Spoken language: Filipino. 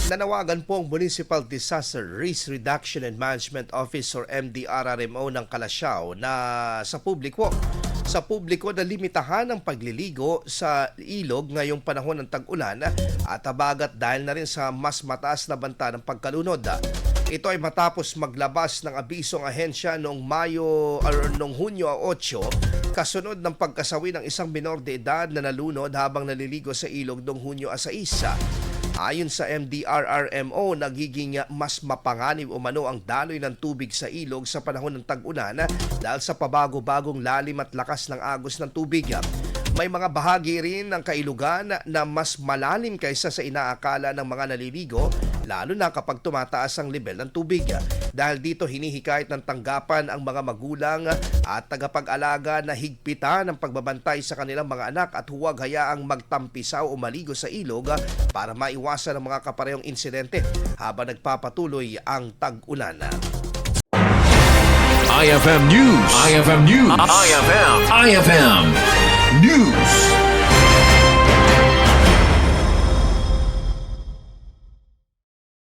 Nanawagan po ang Municipal Disaster Risk Reduction and Management Office or MDRRMO ng Calasiao na sa publiko na limitahan ang pagliligo sa ilog ngayong panahon ng tag-ulan at habagat dahil na rin sa mas mataas na banta ng pagkalunod. Ito ay matapos maglabas ng abiso ang ahensya noong Hunyo 8 kasunod ng pagkasawi ng isang minor de edad na nalunod habang naliligo sa ilog noong Hunyo 6. Ayon sa MDRRMO, nagiging mas mapanganib umano ang daloy ng tubig sa ilog sa panahon ng tag-ulan dahil sa pabago-bagong lalim at lakas ng agos ng tubig. May mga bahagi rin ng kailugan na mas malalim kaysa sa inaakala ng mga naliligo, lalo na kapag tumataas ang level ng tubig. Dahil dito hinihikayat ng tanggapan ang mga magulang at tagapag-alaga na higpitan ang pagbabantay sa kanilang mga anak at huwag hayaang magtampisaw o maligo sa ilog para maiwasan ang mga kaparehong insidente habang nagpapatuloy ang tag-ulan. IFM News. IFM News. IFM News.